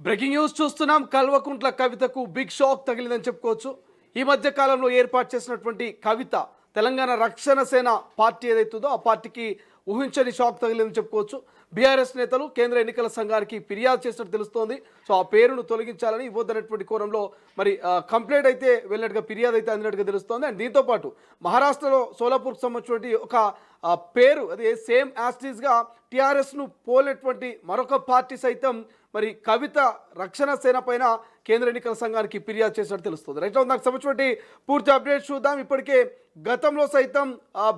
Breaking news చూస్తున్నాం. కల్వకుంట్ల కవితకు big shock తగిలిందని చెప్పుకోవచ్చు. ఈ మధ్య కాలంలో ఏర్పాటు చేసినటువంటి కవిత తెలంగాణ రక్షణ సేన పార్టీ ఏదైతుందో ఆ పార్టీకి ఊహించని షాక్ తగిలిందని చెప్పుకోవచ్చు. బీఆర్ఎస్ నేతలు కేంద్ర ఎన్నికల సంఘానికి ఫిర్యాదు చేసినట్టు తెలుస్తోంది. సో ఆ పేరును తొలగించాలని ఇవ్వద్దనేటువంటి కోణంలో మరి కంప్లైంట్ అయితే వెళ్ళినట్టుగా ఫిర్యాదు అయితే అందినట్టుగా తెలుస్తోంది. అండ్ దీంతోపాటు మహారాష్ట్రలో సోలాపూర్కి సంబంధించినటువంటి ఒక పేరు అది సేమ్ యాస్టీస్గా టీఆర్ఎస్ను పోలేటువంటి మరొక పార్టీ సైతం మరి కవిత రక్షణ సేన పైన కేంద్ర ఎన్నికల సంఘానికి ఫిర్యాదు చేసినట్టు తెలుస్తుంది. రైట్, నాకు సంబంధించినటువంటి పూర్తి అప్డేట్ చూద్దాం. ఇప్పటికే గతంలో సైతం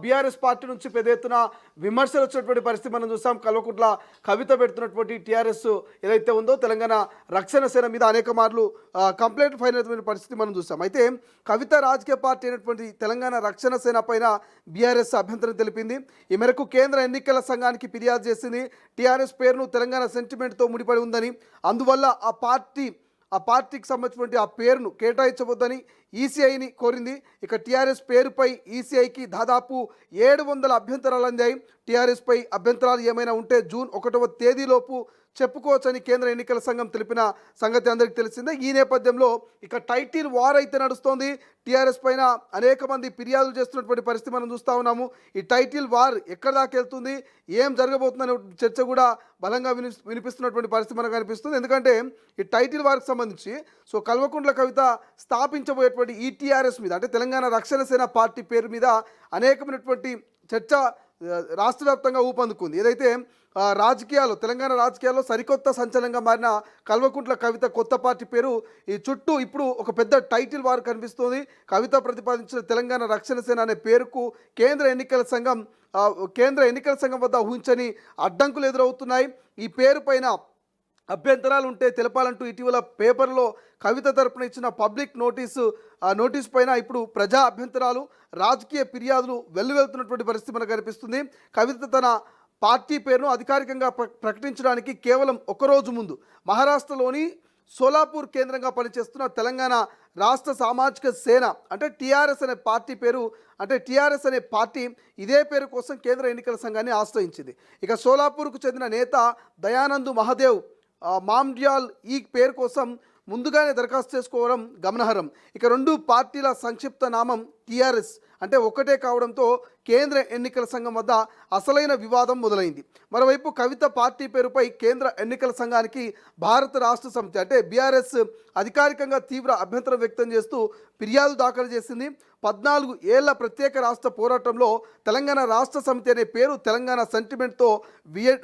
బీఆర్ఎస్ పార్టీ నుంచి పెద్ద ఎత్తున విమర్శలు వచ్చినటువంటి పరిస్థితి మనం చూసాం. కల్వకుంట్ల కవిత పెడుతున్నటువంటి టీఆర్ఎస్ ఏదైతే ఉందో తెలంగాణ రక్షణ సేన మీద అనేక మార్లు కంప్లైంట్ ఫైల్ అయిన పరిస్థితి మనం చూసాం. అయితే కవిత రాజకీయ పార్టీ అయినటువంటి తెలంగాణ రక్షణ సేన పైన బీఆర్ఎస్ అభ్యంతరం తెలిపింది. ఈ మేరకు కేంద్ర ఎన్నికల సంఘానికి ఫిర్యాదు చేసింది. టీఆర్ఎస్ పేరును తెలంగాణ సెంటిమెంట్తో ముడిపడి ఉందని, అందువల్ల ఆ పార్టీకి సంబంధించినటువంటి ఆ పేరును కేటాయించవద్దని ఈసీఐని కోరింది. ఇక టీఆర్ఎస్ పేరుపై ఈసీఐకి దాదాపు 700 అభ్యంతరాలు అందాయి. టీఆర్ఎస్పై అభ్యంతరాలు ఏమైనా ఉంటే జూన్ 1వ తేదీలోపు చెప్పుకోవచ్చని కేంద్ర ఎన్నికల సంఘం తెలిపిన సంగతి అందరికీ తెలిసిందే. ఈ నేపథ్యంలో ఇక టైటిల్ వార్ అయితే నడుస్తోంది. టీఆర్ఎస్ పైన అనేక మంది ఫిర్యాదులు చేస్తున్నటువంటి పరిస్థితి మనం చూస్తూ ఉన్నాము. ఈ టైటిల్ వార్ ఎక్కడ దాకా వెళ్తుంది, ఏం జరగబోతుందనే చర్చ కూడా బలంగా వినిపిస్తున్నటువంటి పరిస్థితి మనకు కనిపిస్తుంది. ఎందుకంటే ఈ టైటిల్ వార్కి సంబంధించి సో కల్వకుంట్ల కవిత స్థాపించబోయేటువంటి ఈ టీఆర్ఎస్ మీద అంటే తెలంగాణ రక్షణ సేన పార్టీ పేరు మీద అనేకమైనటువంటి చర్చ రాష్ట్ర వ్యాప్తంగా ఊపందుకుంది. ఏదైతే తెలంగాణ రాజకీయాల్లో సరికొత్త సంచలనంగా మారిన కల్వకుంట్ల కవిత కొత్త పార్టీ పేరు ఈ చుట్టూ ఇప్పుడు ఒక పెద్ద టైటిల్ వార్ కనిపిస్తుంది. కవిత ప్రతిపాదించిన తెలంగాణ రక్షణ సేన అనే పేరుకు కేంద్ర ఎన్నికల సంఘం వద్ద ఊహించని అడ్డంకులు ఎదురవుతున్నాయి. ఈ పేరు పైన అభ్యంతరాలు ఉంటే తెలపాలంటూ ఇటీవల పేపర్లో కవిత తరపున ఇచ్చిన పబ్లిక్ నోటీస్ పైన ఇప్పుడు ప్రజా అభ్యంతరాలు, రాజకీయ ఫిర్యాదులు వెల్లువెళ్తున్నటువంటి పరిస్థితి మనకు కనిపిస్తుంది. కవిత తన పార్టీ పేరును అధికారికంగా ప్రకటించడానికి కేవలం ఒకరోజు ముందు మహారాష్ట్రలోని సోలాపూర్ కేంద్రంగా పనిచేస్తున్న తెలంగాణ రాష్ట్ర సామాజిక సేన అంటే టీఆర్ఎస్ అనే పార్టీ పేరు టీఆర్ఎస్ అనే పార్టీ ఇదే పేరు కోసం కేంద్ర ఎన్నికల సంఘాన్ని ఆశ్రయించింది. ఇక సోలాపూర్కు చెందిన నేత దయానంద్ మహదేవ్ మామ్డ్యాల్ ఈ పేరు కోసం ముందుగానే దరఖాస్తు చేసుకోవడం గమనార్హం. ఇక రెండు పార్టీల సంక్షిప్త నామం టీఆర్ఎస్ అంటే ఒకటే కావడంతో కేంద్ర ఎన్నికల సంఘం వద్ద అసలైన వివాదం మొదలైంది. మరోవైపు కవిత పార్టీ పేరుపై కేంద్ర ఎన్నికల సంఘానికి భారత రాష్ట్ర సమితి అంటే బీఆర్ఎస్ అధికారికంగా తీవ్ర అభ్యంతరం వ్యక్తం చేస్తూ ఫిర్యాదు దాఖలు చేసింది. 14 ఏళ్ల ప్రత్యేక రాష్ట్ర పోరాటంలో తెలంగాణ రాష్ట్ర సమితి అనే పేరు తెలంగాణ సెంటిమెంట్తో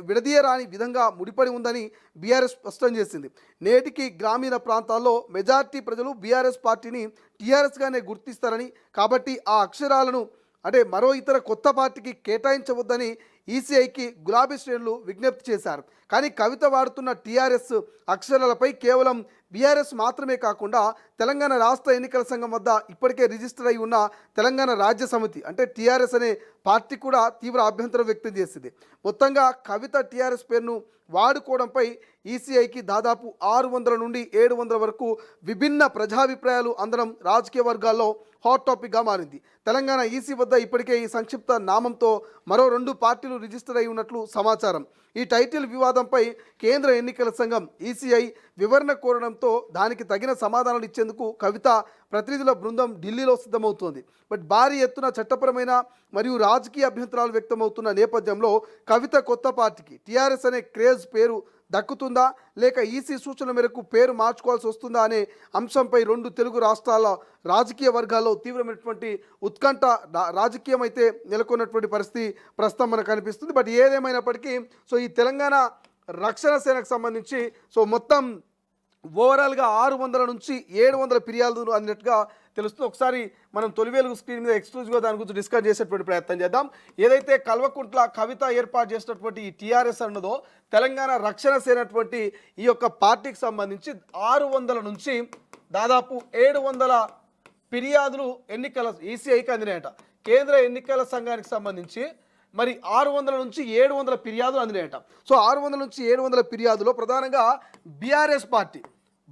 విడదీయరాని విధంగా ముడిపడి ఉందని బీఆర్ఎస్ స్పష్టం చేసింది. నేటికి గ్రామీణ ప్రాంతాల్లో మెజార్టీ ప్రజలు బీఆర్ఎస్ పార్టీని టీఆర్ఎస్గానే గుర్తిస్తారని, కాబట్టి ఆ అక్షరాలను అంటే మరో ఇతర కొత్త పార్టీకి కేటాయించవద్దని ఈసీఐకి గులాబీ శ్రేణులు విజ్ఞప్తి చేశారు. కానీ కవిత వాడుతున్న టీఆర్ఎస్ అక్షరాలపై కేవలం బీఆర్ఎస్ మాత్రమే కాకుండా తెలంగాణ రాష్ట్ర ఎన్నికల సంఘం వద్ద ఇప్పటికే రిజిస్టర్ అయి ఉన్న తెలంగాణ రాజ్య సమితి అంటే టీఆర్ఎస్ అనే పార్టీ కూడా తీవ్ర అభ్యంతరం వ్యక్తం చేసింది. మొత్తంగా కవిత టీఆర్ఎస్ పేరును వాడుకోవడంపై ఈసీఐకి దాదాపు 600 నుండి 700 వరకు విభిన్న ప్రజాభిప్రాయాలు అందడం రాజకీయ వర్గాల్లో హాట్ టాపిక్గా మారింది. తెలంగాణ ఈసీ వద్ద ఇప్పటికే ఈ సంక్షిప్త నామంతో మరో 2 పార్టీలు రిజిస్టర్ అయి ఉన్నట్లు సమాచారం. ఈ టైటిల్ వివాదంపై కేంద్ర ఎన్నికల సంఘం ఈసీఐ వివరణ కోరడంతో దానికి తగిన సమాధానాలు ఇచ్చేందుకు కవిత ప్రతినిధుల బృందం ఢిల్లీలో సిద్ధమవుతోంది. బట్ భారీ ఎత్తున చట్టపరమైన మరియు రాజకీయ అభ్యంతరాలు వ్యక్తమవుతున్న నేపథ్యంలో కవిత కొత్త పార్టీకి టీఆర్ఎస్ అనే క్రేజ్ పేరు దక్కుతుందా లేక ఈసీ సూచన మేరకు పేరు మార్చుకోవాల్సి వస్తుందా అనే అంశంపై 2 తెలుగు రాష్ట్రాల రాజకీయ వర్గాల్లో తీవ్రమైనటువంటి ఉత్కంఠ రాజకీయం అయితే నెలకొన్నటువంటి పరిస్థితి ప్రస్తుతం మనకు కనిపిస్తుంది. బట్ ఏదేమైనప్పటికీ సో ఈ తెలంగాణ రక్షణ సేనకు సంబంధించి సో మొత్తం ఓవరాల్గా 600 నుంచి 700 ఫిర్యాదులు అందినట్టుగా తెలుస్తుంది. ఒకసారి మనం తొలి వెలుగు స్క్రీన్ మీద ఎక్స్క్లూజివ్గా దాని గురించి డిస్కస్ చేసేటువంటి ప్రయత్నం చేద్దాం. ఏదైతే కల్వకుంట్ల కవిత ఏర్పాటు చేసినటువంటి ఈ టీఆర్ఎస్ అన్నదో తెలంగాణ రక్షణ సేనటువంటి ఈ యొక్క పార్టీకి సంబంధించి 600 నుంచి దాదాపు 700 ఫిర్యాదులు ఎన్నికల ఈసీఐకి అందినాయట. కేంద్ర ఎన్నికల సంఘానికి సంబంధించి మరి 600 నుంచి 700 ఫిర్యాదులు అందినాయట. సో 600 నుంచి 700 ఫిర్యాదులో ప్రధానంగా బీఆర్ఎస్ పార్టీ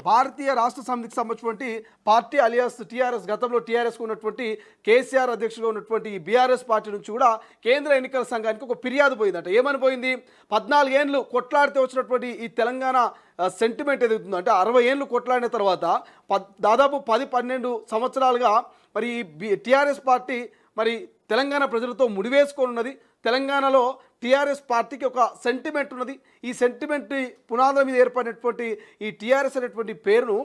భారతీయ రాష్ట్ర సమితికి సంబంధించినటువంటి పార్టీ అలియాస్ టీఆర్ఎస్ గతంలో టీఆర్ఎస్కు ఉన్నటువంటి కేసీఆర్ అధ్యక్షులుగా ఉన్నటువంటి ఈ బీఆర్ఎస్ పార్టీ నుంచి కూడా కేంద్ర ఎన్నికల సంఘానికి ఒక ఫిర్యాదు పోయిందట. ఏమని పోయింది? 14 ఏళ్ళు కొట్లాడితే వచ్చినటువంటి ఈ తెలంగాణ సెంటిమెంట్ ఏదైతుందో అంటే 60 ఏళ్ళు కొట్లాడిన తర్వాత దాదాపు 10-12 సంవత్సరాలుగా మరి టీఆర్ఎస్ పార్టీ మరి తెలంగాణ ప్రజలతో ముడివేసుకొని ఉన్నది. తెలంగాణలో టీఆర్ఎస్ పార్టీకి ఒక సెంటిమెంట్ ఉన్నది. ఈ సెంటిమెంట్ పునాదుల మీద ఏర్పడినటువంటి ఈ టీఆర్ఎస్ అనేటువంటి పేరును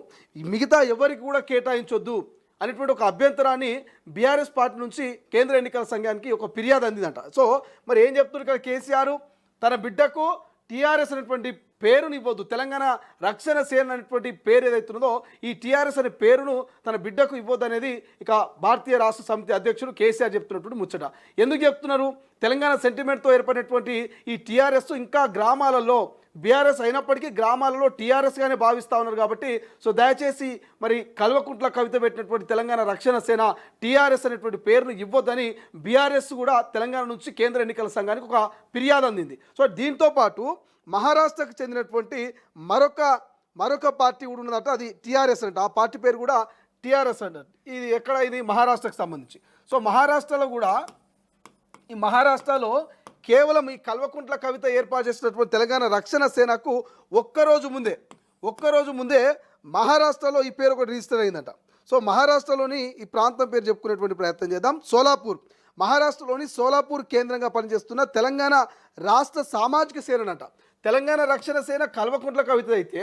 మిగతా ఎవరికి కూడా కేటాయించొద్దు అనేటువంటి ఒక అభ్యంతరాన్ని బీఆర్ఎస్ పార్టీ నుంచి కేంద్ర ఎన్నికల సంఘానికి ఒక ఫిర్యాదు అందిందంట. సో మరి ఏం చెప్తున్నారు ఇక్కడ కేసీఆర్, తన బిడ్డకు టీఆర్ఎస్ అనేటువంటి పేరుని ఇవ్వద్దు, తెలంగాణ రక్షణ సేన అనేటువంటి పేరు ఏదైతుందో ఈ టీఆర్ఎస్ అనే పేరును తన బిడ్డకు ఇవ్వద్దు అనేది ఇక భారతీయ రాష్ట్ర సమితి అధ్యక్షుడు కేసీఆర్ చెప్తున్నటువంటి ముచ్చట. ఎందుకు చెప్తున్నారు? తెలంగాణ సెంటిమెంట్తో ఏర్పడినటువంటి ఈ టీఆర్ఎస్ ఇంకా గ్రామాలలో బీఆర్ఎస్ అయినప్పటికీ గ్రామాలలో టీఆర్ఎస్గానే భావిస్తూ ఉన్నారు. కాబట్టి సో దయచేసి మరి కల్వకుంట్ల కవిత పెట్టినటువంటి తెలంగాణ రక్షణ సేన టీఆర్ఎస్ అనేటువంటి పేరును ఇవ్వొద్దని బీఆర్ఎస్ కూడా తెలంగాణ నుంచి కేంద్ర ఎన్నికల సంఘానికి ఒక ఫిర్యాదు అందింది. సో దీంతో పాటు మహారాష్ట్రకు చెందినటువంటి మరొక పార్టీ కూడా ఉన్నదట, అది టీఆర్ఎస్ అంట. ఆ పార్టీ పేరు కూడా టీఆర్ఎస్ అంట. ఇది ఎక్కడ? ఇది మహారాష్ట్రకు సంబంధించి. సో మహారాష్ట్రలో కూడా ఈ మహారాష్ట్రలో కేవలం ఈ కల్వకుంట్ల కవిత ఏర్పాటు చేసినటువంటి తెలంగాణ రక్షణ సేనకు ఒక్కరోజు ముందే మహారాష్ట్రలో ఈ పేరు ఒకటి రిజిస్టర్ అయిందట. సో మహారాష్ట్రలోని ఈ ప్రాంతం పేరు చెప్పుకునేటువంటి ప్రయత్నం చేద్దాం. సోలాపూర్, మహారాష్ట్రలోని సోలాపూర్ కేంద్రంగా పనిచేస్తున్న తెలంగాణ రాష్ట్ర సామాజిక సేనట. తెలంగాణ రక్షణ సేన కల్వకుంట్ల కవిత అయితే,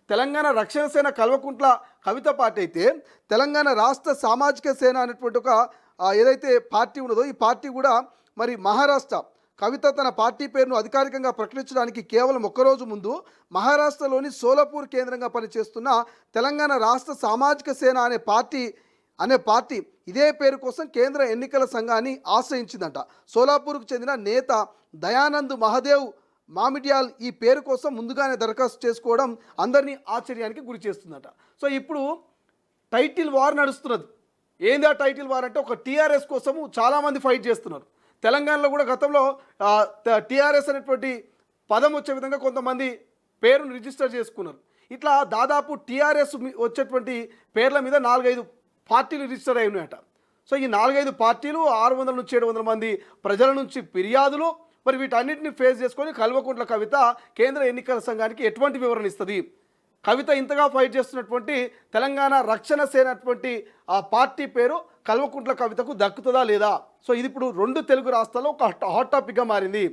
తెలంగాణ రక్షణ సేన కల్వకుంట్ల కవిత పార్టీ అయితే, తెలంగాణ రాష్ట్ర సామాజిక సేన అనేటువంటి ఒక ఏదైతే పార్టీ ఉన్నదో ఈ పార్టీ కూడా మరి మహారాష్ట్ర కవిత తన పార్టీ పేరును అధికారికంగా ప్రకటించడానికి కేవలం ఒక్కరోజు ముందు మహారాష్ట్రలోని సోలాపూర్ కేంద్రంగా పనిచేస్తున్న తెలంగాణ రాష్ట్ర సామాజిక సేన అనే పార్టీ ఇదే పేరు కోసం కేంద్ర ఎన్నికల సంఘాన్ని ఆశ్రయించిందంట. సోలాపూర్కు చెందిన నేత దయానంద్ మహదేవ్ మామిడ్యాల్ ఈ పేరు కోసం ముందుగానే దరఖాస్తు చేసుకోవడం అందరినీ ఆశ్చర్యానికి గురి చేస్తుందట. సో ఇప్పుడు టైటిల్ వార్ నడుస్తున్నది. ఏంది ఆ టైటిల్ వార్ అంటే, ఒక టీఆర్ఎస్ కోసము చాలామంది ఫైట్ చేస్తున్నారు. తెలంగాణలో కూడా గతంలో టీఆర్ఎస్ అనేటువంటి పదం వచ్చే విధంగా కొంతమంది పేరును రిజిస్టర్ చేసుకున్నారు. ఇట్లా దాదాపు టీఆర్ఎస్ వచ్చేటువంటి పేర్ల మీద 4-5 పార్టీలు రిజిస్టర్ అయి ఉన్నాయట. సో ఈ 4-5 పార్టీలు 600 నుంచి 700 మంది ప్రజల నుంచి ఫిర్యాదులు, మరి వీటన్నిటిని ఫేస్ చేసుకొని కల్వకుంట్ల కవిత కేంద్ర ఎన్నికల సంఘానికి ఎటువంటి వివరణ ఇస్తుంది? కవిత ఇంతగా ఫైట్ చేస్తున్నటువంటి తెలంగాణ రక్షణ సేన అటువంటి ఆ పార్టీ పేరు కల్వకుంట్ల కవితకు దక్కుతుందా లేదా? సో ఇది ఇప్పుడు 2 తెలుగు రాష్ట్రాల్లో ఒక హాట్ టాపిక్గా మారింది.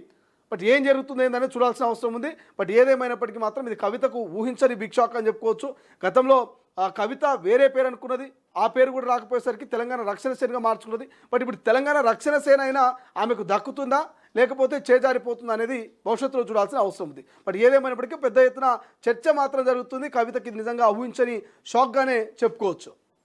బట్ ఏం జరుగుతుంది ఏంటనే చూడాల్సిన అవసరం ఉంది. బట్ ఏదేమైనప్పటికీ మాత్రం ఇది కవితకు ఊహించని బిగ్ షాక్ అని చెప్పుకోవచ్చు. గతంలో ఆ కవిత వేరే పేరు అనుకున్నది, ఆ పేరు కూడా రాకపోయేసరికి తెలంగాణ రక్షణ సేనగా మార్చుకున్నది. బట్ ఇప్పుడు తెలంగాణ రక్షణ సేన అయినా ఆమెకు దక్కుతుందా లేకపోతే చేజారిపోతుందా అనేది భవిష్యత్తులో చూడాల్సిన అవసరం ఉంది. బట్ ఏదేమైనప్పటికీ పెద్ద ఎత్తున చర్చ మాత్రం జరుగుతుంది. కవితకి నిజంగా ఊహించని షాక్గానే చెప్పుకోవచ్చు.